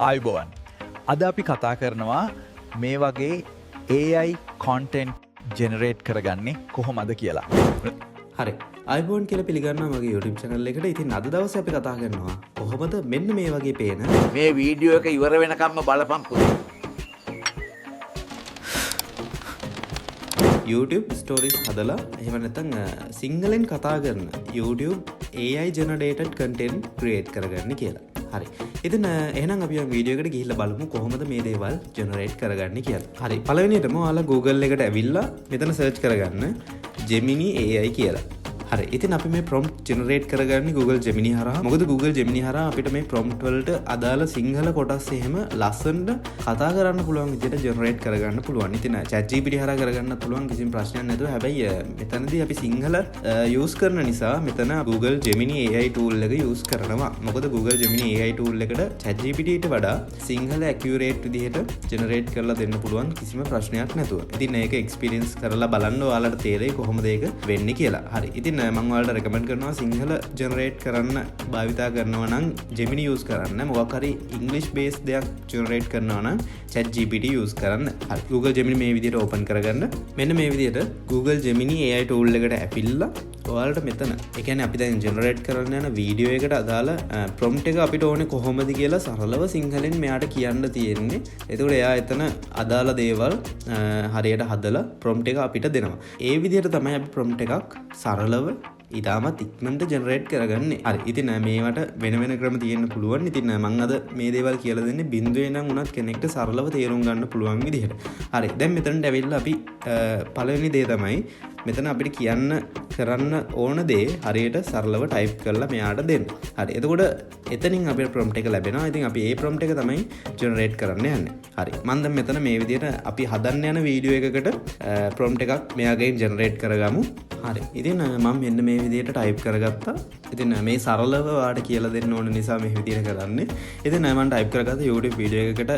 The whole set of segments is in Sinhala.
ආයුබෝවන්. අද අපි කතා කරනවා මේ වගේ AI content generate කරගන්නේ කොහොමද කියලා. හරි අයිබෝන් කියලා පිළිගන්නවා මගේ YouTube channel එකට. ඉතින් අද දවසේ අපි කතා කරනවා කොහොමද මෙන්න මේ වගේ පේන මේ වීඩියෝ එක ඉවර වෙනකම්ම බලපන් පුතේ. YouTube stories හදලා එහෙම නැත්නම් සිංහලෙන් කතා කරන YouTube AI generated content create කරගන්න කියලා. හරි. ඉතින් එහෙනම් අපි වීඩියෝ එකට ගිහිල්ලා බලමු කොහොමද මේ දේවල් generate කරගන්නේ කියලා. හරි. පළවෙනියටම ඔයාලා Google එකට ඇවිල්ලා මෙතන search කරගන්න Gemini AI කියලා. හරි. ඉතින් අපි මේ prompt generate කරගන්නේ Google Gemini හරහා. මොකද Google Gemini හරහා අපිට මේ prompt වලට අදාළ සිංහල කොටස් එහෙම ලස්සනට කතා කරන්න පුළුවන් විදිහට generate කරගන්න පුළුවන්. ඉතින් ChatGPT හරහා කරගන්නත් පුළුවන් කිසිම ප්‍රශ්නයක් නැතුව. හැබැයි මෙතනදී අපි සිංහල use කරන නිසා මෙතන Google Gemini AI tool එක use කරනවා. මොකද Google Gemini AI tool එකට ChatGPT ට වඩා සිංහල accurate විදිහට generate කරලා දෙන්න පුළුවන් කිසිම ප්‍රශ්නයක් නැතුව. ඉතින් මේක experience කරලා බලන්න ඔයාලට තේරෙයි කොහොමද ඒක වෙන්නේ කියලා. හරි. ඉතින් මම ඔයාලට recommend කරනවා සිංහල generate කරන්න භාවිතා කරනවා නම් Gemini use කරන්න. මොකක් හරි English based දෙයක් generate කරනවා නම් ChatGPT use කරන්න. හරි. Google Gemini මේ විදිහට open කරගන්න. මෙන්න මේ විදිහට Google Gemini AI tool එකට ඇවිල්ලා ඔයාලට මෙතන ඒ කියන්නේ අපි දැන් generate කරන්න යන වීඩියෝ එකට අදාළ prompt එක අපිට ඕනේ කොහොමද කියලා සරලව සිංහලෙන් මෙයාට කියන්න තියෙන්නේ. එතකොට එයා එතන අදාළ දේවල් හරියට හදලා prompt එක අපිට දෙනවා. ඒ විදිහට තමයි අපි prompt එකක් සරලව ඉතාමත් ඉක්මනට ජෙනරේට් කරගන්නේ. හරි. ඉතින් මේවට වෙන වෙන ක්‍රම තියෙන්න පුළුවන්. ඉතින් මම අද මේ දේවල් කියලා දෙන්නේ බිඳුවේ නම් උනත් කෙනෙක්ට සරලව තේරුම් ගන්න පුළුවන් විදිහට. හරි. දැන් මෙතනට ඇවිල්ලා අපි පළවෙනි දේ තමයි මෙතන අපිට කියන්න කරන්න ඕන දේ හරියට සරලව ටයිප් කරලා මෙයාට දෙන්න. හරි. එතකොට එතනින් අපිට prompt එක ලැබෙනවා. ඉතින් අපි මේ prompt එක තමයි ජෙනරේට් කරන්න යන්නේ. හරි. මම දැන් මෙතන මේ විදිහට අපි හදන්න යන වීඩියෝ එකකට prompt එකක් මෙයාගෙන් ජෙනරේට් කරගමු. හරි. ඉතින් මම මෙන්න මේ විදිහට ටයිප් කරගත්තා. ඉතින් මේ සරලව ඔයාලට කියලා දෙන්න ඕන නිසා මේ විදිහට කරන්නේ. ඉතින් මම ටයිප් කරගත්ත YouTube වීඩියෝ එකකට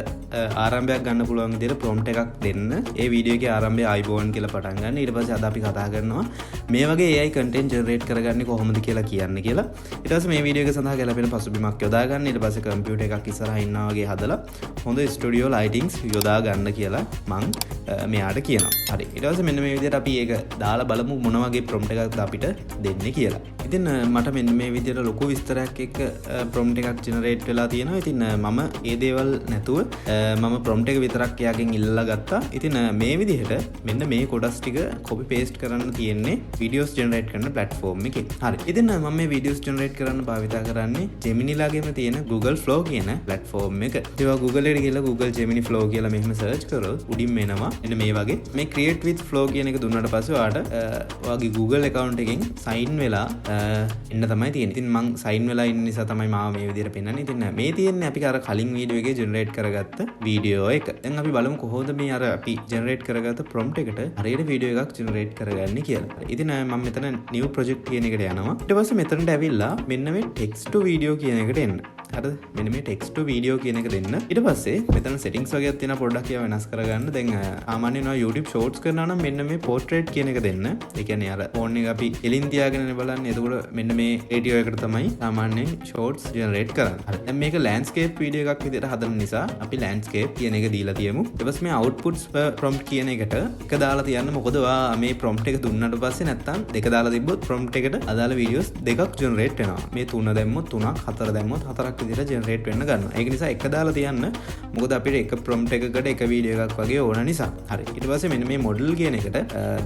ආරම්භයක් ගන්න පුළුවන් විදිහට prompt එකක් දෙන්න. ඒ වීඩියෝ එකේ ආරම්භය ආයිබෝන් කියලා පටන් ගන්න. ඊට පස්සේ අද අපි කතා කරනවා මේ වගේ AI content generate කරගන්නේ කොහොමද කියලා කියන්න කියලා. ඊට පස්සේ මේ වීඩියෝ එක සඳහා ගැලපෙන පසුබිමක් යොදා ගන්න. ඊට පස්සේ කම්පියුටර් එකක් ඉස්සරහා ඉන්නා වගේ හදලා හොඳ ස්ටුඩියෝ ලයිටින්ග්ස් යොදා ගන්න කියලා මං මෙයාට කියනවා. හරි. ඊට පස්සේ මෙන්න මේ විදිහට අපි ඒක දාලා බලමු මොන වගේ prompt එකක්ද අපිට දෙන්නේ කියලා. ඉතින් මට මෙන්න මේ විදිහට ලොකු විස්තරයක් එක්ක prompt එකක් generate වෙලා තියෙනවා. ඉතින් මම ඒ දේවල් නැතුව මම prompt එක විතරක් එයාගෙන් ඉල්ලලා ගත්තා. ඉතින් මේ විදිහට මෙන්න මේ කොටස් ටික copy paste කරන්න තියෙන්නේ videos generate කරන platform එකේ. හරි. ඉතින් මම මේ videos generate කරන්න භාවිතා කරන්නේ Gemini ලාගෙම තියෙන Google Flow කියන platform එක. ඒවා Google එකට ගිහලා Google Gemini Flow කියලා මෙහෙම search කරොත් උඩින්ම එනවා. එන්න මේ වගේ මේ create with flow කියන එක දුන්නාට පස්සේ ඔයාලට ඔයාගේ Google account එකෙන් sign වෙලා එන්න තමයි තියෙන්නේ. ඉතින් මං sign වෙලා ඉන්න නිසා තමයි මාව මේ විදිහට පෙන්නන්නේ. ඉතින් මේ තියෙන්නේ අපි අර කලින් වීඩියෝ එකේ generate කරගත්ත වීඩියෝ එක. දැන් අපි බලමු කොහොමද මේ අර අපි generate කරගත්ත prompt එකට හරියට වීඩියෝ එකක් generate කරගන්නේ කියලා. ඉතින් මම මෙතන new project කියන එකට යනවා. ඊට පස්සේ මෙතනට ඇවිල්ලා මෙන්න මේ text to video කියන එකට එන්න. හරිද? මෙන්න මේ text to video කියන එක දෙන්න. ඊට පස්සේ මෙතන settings වගේක් තියෙනවා පොඩ්ඩක් ඒවා වෙනස් කරගන්න. දැන් සාමාන්‍යයෙන් YouTube shorts කරනවා නම් මෙන්න මේ portrait කියන එක දෙන්න. ඒ කියන්නේ අර phone එක අපි එලින් තියාගෙනනේ බලන්නේ. එතකොට මෙන්න මේ radio එකට තමයි සාමාන්‍යයෙන් shorts generate කරන්නේ. හරි. දැන් මේක landscape video එකක් විදිහට හදන නිසා අපි landscape කියන එක දීලා තියමු. ඊට පස්සේ මේ outputs per prompt කියන එකට එක දාලා තියන්න. මොකද ඔයා මේ prompt එක දුන්නාට පස්සේ නැත්තම් දෙක දාලා තිබ්බොත් prompt එකට අදාළ videos දෙකක් generate වෙනවා. මේ 3 දැම්මොත් 3ක් 4 දැම්මොත් 4ක් විදිහට generate වෙන්න ගන්නවා. ඒක නිසා එක දාලා තියන්න. මොකද අපිට එක prompt එකකට එක video එකක් වගේ ඕන නිසා. හරි. ඊට පස්සේ මෙන්න මේ model කියන එකට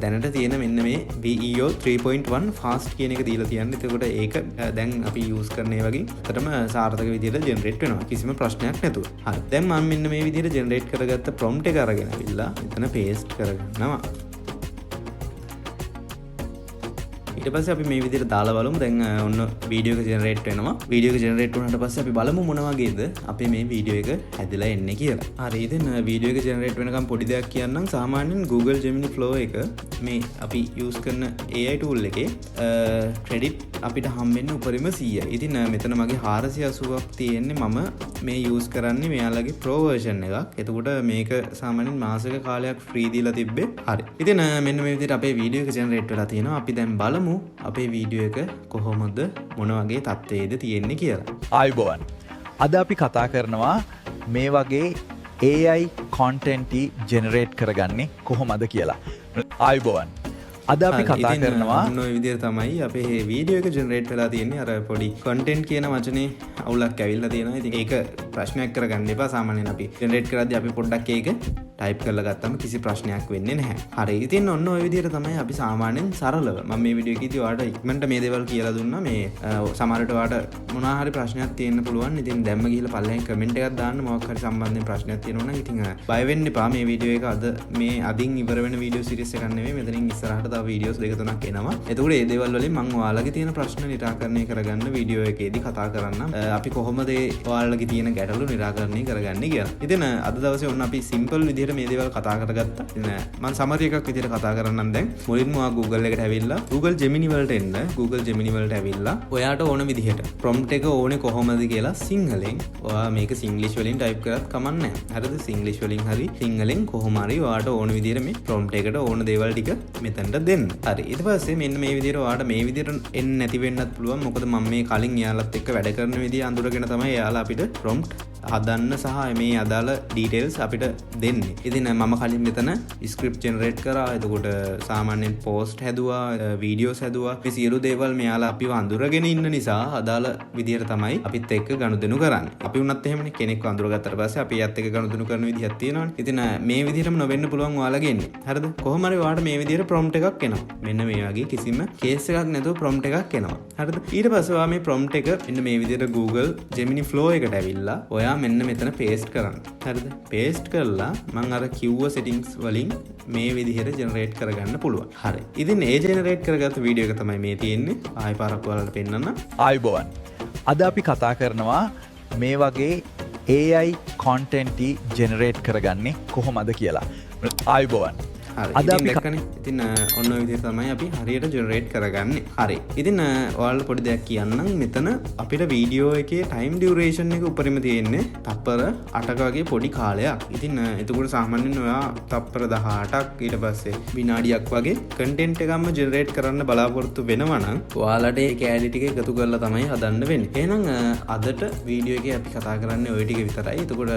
දැනට තියෙන මෙන්න මේ VEO 3.1 fast කියන එක දීලා තියන්න. එතකොට ඒක දැන් අපි use කරන ඒ වගේ අතරම සාර්ථක විදිහට generate වෙනවා. කිසිම ප්‍රශ්නයක් නැතුව. හරි. දැන් මම මෙන්න මේ විදිහට generate කරගත්ත prompt එක අරගෙන අවිල්ලා මෙතන paste කරගන්නවා. ඊට පස්සේ අපි මේ විදිහට දාලා බලමු. දැන් ඔන්න වීඩියෝ එක ජෙනරේට් වෙනවා. වීඩියෝ එක ජෙනරේට් වුණාට පස්සේ අපි බලමු මොන වගේද අපේ මේ වීඩියෝ එක හැදලා එන්නේ කියලා. හරි. ඉතින් වීඩියෝ එක ජෙනරේට් වෙනකම් පොඩි දෙයක් කියන්නම්. සාමාන්‍යයෙන් Google Gemini Flow එක මේ අපි use කරන AI tool එකේ credit අපිට හම්බෙන්නේ උපරිම 100යි. ඉතින් මෙතන මගේ 480ක් තියෙන්නේ මම මේ use කරන්නේ මෙයාලගේ pro version එකක්. එතකොට මේක සාමාන්‍යයෙන් මාසයක කාලයක් free දීලා තිබ්බේ. හරි. ඉතින් මෙන්න මේ විදිහට අපේ වීඩියෝ එක ජෙනරේට් වෙලා තියෙනවා. අපි දැන් බලමු අපේ වීඩියෝ එක කොහොමද මොන වගේ තත්ත්වයේද තියෙන්නේ කියලා. ආයුබෝවන්. අද අපි කතා කරනවා මේ වගේ AI කොන්ටෙන්ටි ජෙනරේට් කරගන්නේ කොහොමද කියලා. ආයුබෝවන්. අද අපි කතා කරනවා නො විදිර තමයි අපේ වීඩියෝ එක ජෙනරේට් වෙලා තියෙන්නේ අර පොඩි කොන්ටෙන්ට් කියන වචනේ අවුලක් ඇවිල්ලා තියෙනවා. ඉතින් ඒක ප්‍රශ්නයක් කරගන්න එපා. සාමාන්‍යයෙන් අපි ජෙනරේට් කරද්දී අපි පොඩ්ඩක් ඒක ටයිප් කරලා ගත්තම කිසි ප්‍රශ්නයක් වෙන්නේ නැහැ. හරි. ඉතින් ඔන්න ඔය විදිහට තමයි අපි සාමාන්‍යයෙන් සරලව මම මේ වීඩියෝ එකේදී ඔයාලට ඉක්මනට මේ දේවල් කියලා දුන්නා. මේ සමහරට ඔයාලට මොනවා හරි ප්‍රශ්නයක් තියෙන්න පුළුවන්. ඉතින් දැම්ම ගිහලා පල්ලෙන් කමෙන්ට් එකක් දාන්න මොකක් හරි සම්බන්ධයෙන් ප්‍රශ්නයක් තියෙනවා නම් ඉතින් බය වෙන්න එපා. මේ වීඩියෝ එක අද මේ අදින් ඉවර වෙන වීඩියෝ සීරීස් එකක් නෙවෙයි. මෙතනින් ඉස්සරහට තව වීඩියෝස් දෙක තුනක් එනවා. එතකොට මේ දේවල් වලින් මම ඔයාලගේ තියෙන ප්‍රශ්න නිරාකරණය කරගන්න වීඩියෝ එකේදී කතා කරන්නම්. අපි කොහොමද ඔයාලගේ තියෙන ගැටලු නිරාකරණය කරගන්නේ කියලා. ඉතින් අද දවසේ ඔන්න අපි සිම්පල් විදිහට මේ දේවල් කතා කරගත්තා. මම සමරි එකක් විදිහට කතා කරන්නම් දැන්. මුලින්ම ඔයා Google එකට ඇවිල්ලා Google Gemini වලට එන්න. Google Gemini වලට ඇවිල්ලා ඔයාට ඕන විදිහට prompt එක ඕනේ කොහොමද කියලා සිංහලෙන් ඔයා මේක සිංග්ලිෂ් වලින් ටයිප් කරත් කමක් නැහැ. හරිද? සිංග්ලිෂ් වලින් හරි සිංහලෙන් කොහොම හරි ඔයාට ඕන විදිහට මේ prompt එකට ඕන දේවල් ටික මෙතනට දෙන්න. හරි. ඊට පස්සේ මෙන්න මේ විදිහට ඔයාට මේ විදිහට එන්නේ නැති වෙන්නත් පුළුවන්. මොකද මම මේ කලින් එයාලත් එක්ක වැඩ කරන විදිහ අඳුරගෙන තමයි එයාලා අපිට prompt හදන්න සහ මේ අදාළ ඩීටේල්ස් අපිට දෙන්නේ. ඉතින් මම කලින් මෙතන ස්ක්‍රිප්ට් ජෙනරේට් කරා. එතකොට සාමාන්‍යයෙන් පෝස්ට් හැදුවා, වීඩියෝස් හැදුවා. මේ සියලු දේවල් මෙයාලා අපිව අඳුරගෙන ඉන්න නිසා අදාළ විදිහට තමයි අපිත් එක්ක ගනුදෙනු කරන්නේ. අපි වුණත් එහෙමනේ කෙනෙක්ව අඳුරගත්තට පස්සේ අපි එයත් එක්ක ගනුදෙනු කරන විදිහක් තියෙනවානේ. ඉතින් මේ විදිහටම නොවෙන්න පුළුවන් ඔයාලගේ ඉන්නේ. හරිද? කොහොම හරි ඔයාලට මේ විදිහට prompt එකක් එනවා. මෙන්න මේ වගේ කිසිම කේස් එකක් නැතුව prompt එකක් එනවා. හරිද? ඊට පස්සේ ඔයා මේ prompt එක මෙන්න මේ විදිහට Google Gemini Flow එකට ඇවිල්ලා ඔයා මෙන්න මෙතන paste කරන්න. හරිද? paste කරලා මම අර කිව්ව settings වලින් මේ විදිහට generate කරගන්න පුළුවන්. හරි. ඉතින් ඒ generate කරගත්ත වීඩියෝ එක තමයි මේ තියෙන්නේ. ආයෙ පාරක් ඔයාලට පෙන්නන්න. ආයුබෝවන්. අද අපි කතා කරනවා මේ වගේ AI කොන්ටෙන්ටි ජෙනරේට් කරගන්නේ කොහොමද කියලා. ආයුබෝවන්. අද දැක්කනේ. ඉතින් ඔන්න ඔය විදිහට තමයි අපි හරියට ජෙනරේට් කරගන්නේ. හරි. ඉතින් ඔයාලට පොඩි දෙයක් කියන්නම්. මෙතන අපිට වීඩියෝ එකේ ටයිම් ඩියුරේෂන් එක උඩරිම තියෙන්නේ තප්පර 8ක වගේ පොඩි කාලයක්. ඉතින් එතකොට සාමාන්‍යයෙන් ඔයා තප්පර 18ක් ඊට පස්සේ විනාඩියක් වගේ කන්ටෙන්ට් එකක්ම ජෙනරේට් කරන්න බලාපොරොත්තු වෙනවා නම් ඔයාලට ඒ කැලරි ටික එකතු කරලා තමයි හදන්න වෙන්නේ. එහෙනම් අදට වීඩියෝ එකේ අපි කතා කරන්නේ ওই ටික විතරයි. එතකොට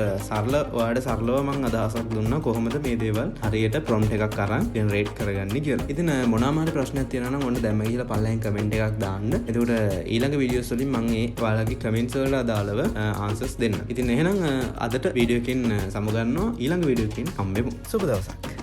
ඔයාලට සරලව මම අදහසක් දුන්නා කොහොමද මේ දේවල් හරියට prompt එකක් කරන් ජෙනරේට් කරගන්නේ කියලා. ඉතින් මොනවාම හරි ප්‍රශ්නයක් තියෙනවා නම් ඔන්න දැම්ම ගිහලා පල්ලෙන් කමෙන්ට් එකක් දාන්න. එතකොට ඊළඟ වීඩියෝස් වලින් මම ඒ ඔයාලගේ කමෙන්ට්ස් වලට අදාළව ආන්සර්ස් දෙන්න. ඉතින් එහෙනම් අදට වීඩියෝ එකකින් සමුගන්නවා. ඊළඟ වීඩියෝ එකකින් හම්බෙමු. සුබ දවසක්.